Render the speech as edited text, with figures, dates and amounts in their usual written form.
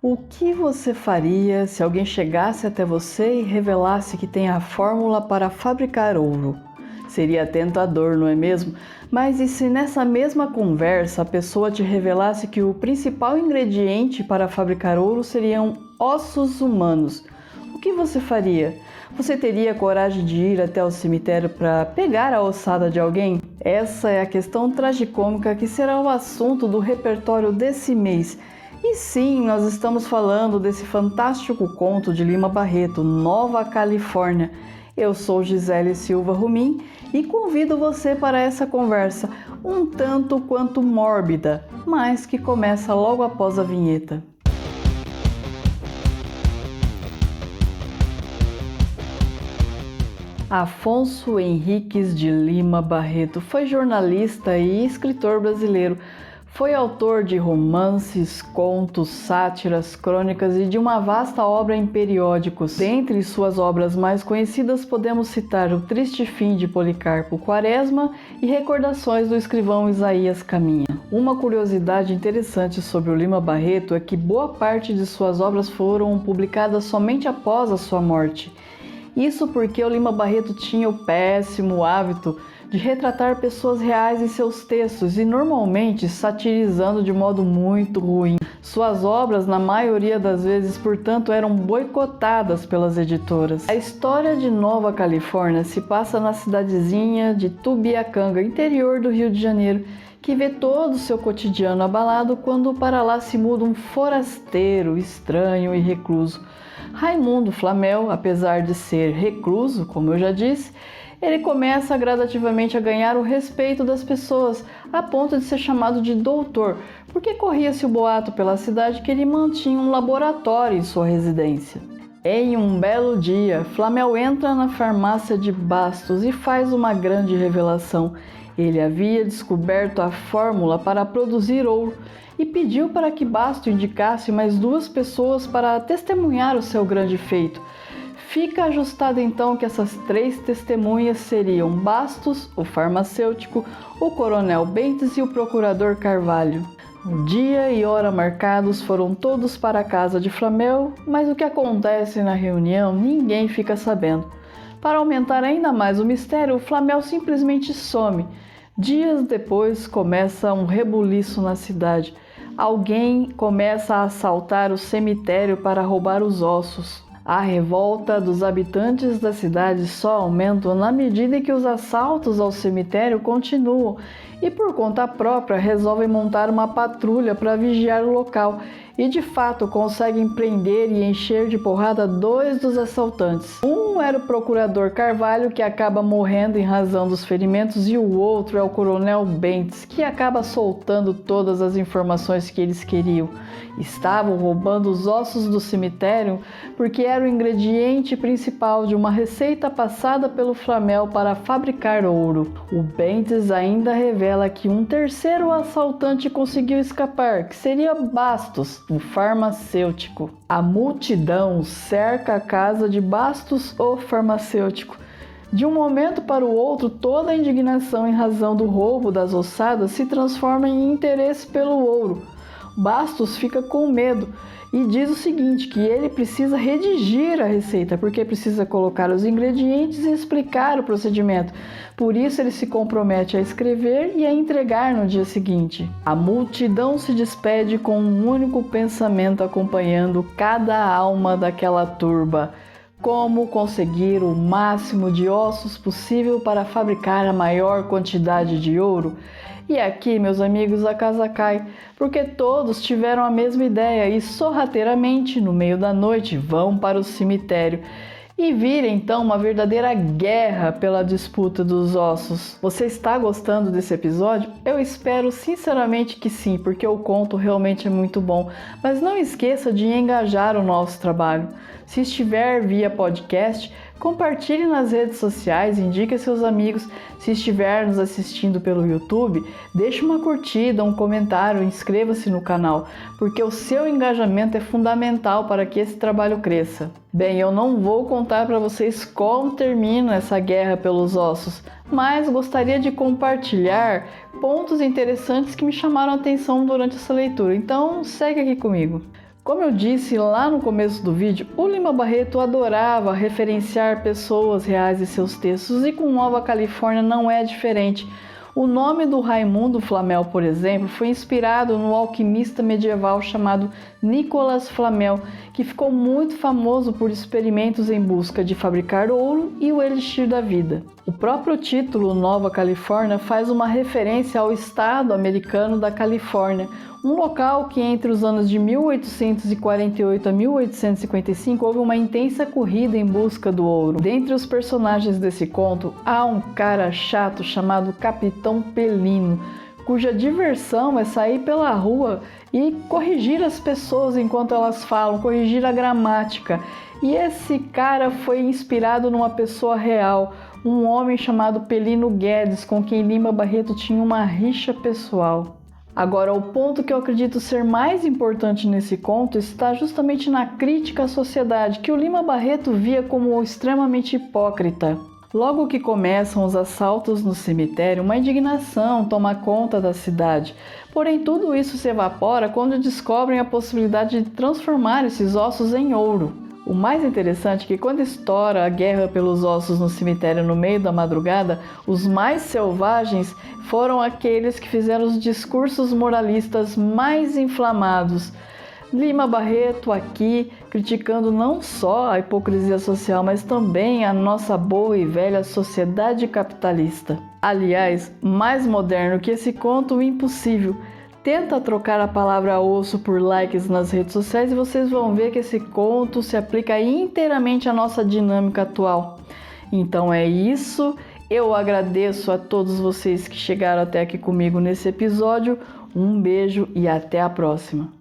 O que você faria se alguém chegasse até você e revelasse que tem a fórmula para fabricar ouro? Seria tentador, não é mesmo? Mas e se nessa mesma conversa a pessoa te revelasse que o principal ingrediente para fabricar ouro seriam ossos humanos? O que você faria? Você teria coragem de ir até o cemitério para pegar a ossada de alguém? Essa é a questão tragicômica que será o assunto do repertório desse mês. E sim, nós estamos falando desse fantástico conto de Lima Barreto, Nova Califórnia. Eu sou Gisele Silva Rumim e convido você para essa conversa um tanto quanto mórbida, mas que começa logo após a vinheta. Afonso Henriques de Lima Barreto foi jornalista e escritor brasileiro. Foi autor de romances, contos, sátiras, crônicas e de uma vasta obra em periódicos. Dentre suas obras mais conhecidas podemos citar O Triste Fim de Policarpo Quaresma e Recordações do Escrivão Isaías Caminha. Uma curiosidade interessante sobre o Lima Barreto é que boa parte de suas obras foram publicadas somente após a sua morte. Isso porque o Lima Barreto tinha o péssimo hábito de retratar pessoas reais em seus textos e normalmente satirizando de modo muito ruim. Suas obras, na maioria das vezes, portanto, eram boicotadas pelas editoras. A história de Nova Califórnia se passa na cidadezinha de Tubiacanga, interior do Rio de Janeiro, que vê todo o seu cotidiano abalado quando para lá se muda um forasteiro, estranho e recluso. Raimundo Flamel, apesar de ser recluso, como eu já disse, ele começa gradativamente a ganhar o respeito das pessoas, a ponto de ser chamado de doutor, porque corria-se o boato pela cidade que ele mantinha um laboratório em sua residência. Em um belo dia, Flamel entra na farmácia de Bastos e faz uma grande revelação. Ele havia descoberto a fórmula para produzir ouro e pediu para que Bastos indicasse mais 2 pessoas para testemunhar o seu grande feito. Fica ajustado então que essas 3 testemunhas seriam Bastos, o farmacêutico, o coronel Bentes e o procurador Carvalho. O dia e hora marcados foram todos para a casa de Flamel, mas o que acontece na reunião ninguém fica sabendo. Para aumentar ainda mais o mistério, o Flamel simplesmente some. Dias depois começa um rebuliço na cidade. Alguém começa a assaltar o cemitério para roubar os ossos. A revolta dos habitantes da cidade só aumenta na medida em que os assaltos ao cemitério continuam e por conta própria resolvem montar uma patrulha para vigiar o local e de fato conseguem prender e encher de porrada 2 dos assaltantes. Um era o procurador Carvalho, que acaba morrendo em razão dos ferimentos, e o outro é o coronel Bentes, que acaba soltando todas as informações que eles queriam. Estavam roubando os ossos do cemitério porque era o ingrediente principal de uma receita passada pelo Flamel para fabricar ouro. O Bentes ainda revela que um terceiro assaltante conseguiu escapar, que seria Bastos, o farmacêutico. A multidão cerca a casa de Bastos, o farmacêutico. De um momento para o outro, toda a indignação em razão do roubo das ossadas se transforma em interesse pelo ouro. Bastos fica com medo e diz o seguinte, que ele precisa redigir a receita, porque precisa colocar os ingredientes e explicar o procedimento. Por isso ele se compromete a escrever e a entregar no dia seguinte. A multidão se despede com um único pensamento acompanhando cada alma daquela turba. Como conseguir o máximo de ossos possível para fabricar a maior quantidade de ouro? E aqui, meus amigos, a casa cai, porque todos tiveram a mesma ideia e sorrateiramente, no meio da noite, vão para o cemitério. E vira então uma verdadeira guerra pela disputa dos ossos. Você está gostando desse episódio? Eu espero sinceramente que sim, porque o conto realmente é muito bom. Mas não esqueça de engajar o nosso trabalho. Se estiver via podcast, compartilhe nas redes sociais, indique a seus amigos. Se estiver nos assistindo pelo YouTube, deixe uma curtida, um comentário, inscreva-se no canal, porque o seu engajamento é fundamental para que esse trabalho cresça. Bem, eu não vou contar para vocês como termina essa guerra pelos ossos, mas gostaria de compartilhar pontos interessantes que me chamaram a atenção durante essa leitura. Então, segue aqui comigo. Como eu disse lá no começo do vídeo, o Lima Barreto adorava referenciar pessoas reais em seus textos e com Nova Califórnia não é diferente. O nome do Raimundo Flamel, por exemplo, foi inspirado no alquimista medieval chamado Nicolas Flamel, que ficou muito famoso por experimentos em busca de fabricar ouro e o elixir da vida. O próprio título Nova Califórnia faz uma referência ao estado americano da Califórnia, um local que entre os anos de 1848 a 1855 houve uma intensa corrida em busca do ouro. Dentre os personagens desse conto, há um cara chato chamado Capitão Pelino, cuja diversão é sair pela rua e corrigir as pessoas enquanto elas falam, corrigir a gramática. E esse cara foi inspirado numa pessoa real, um homem chamado Pelino Guedes, com quem Lima Barreto tinha uma rixa pessoal. Agora, o ponto que eu acredito ser mais importante nesse conto está justamente na crítica à sociedade, que o Lima Barreto via como extremamente hipócrita. Logo que começam os assaltos no cemitério, uma indignação toma conta da cidade. Porém, tudo isso se evapora quando descobrem a possibilidade de transformar esses ossos em ouro. O mais interessante é que quando estoura a guerra pelos ossos no cemitério no meio da madrugada, os mais selvagens foram aqueles que fizeram os discursos moralistas mais inflamados. Lima Barreto aqui criticando não só a hipocrisia social, mas também a nossa boa e velha sociedade capitalista. Aliás, mais moderno que esse conto, o impossível. Tenta trocar a palavra osso por likes nas redes sociais e vocês vão ver que esse conto se aplica inteiramente à nossa dinâmica atual. Então é isso, eu agradeço a todos vocês que chegaram até aqui comigo nesse episódio, um beijo e até a próxima.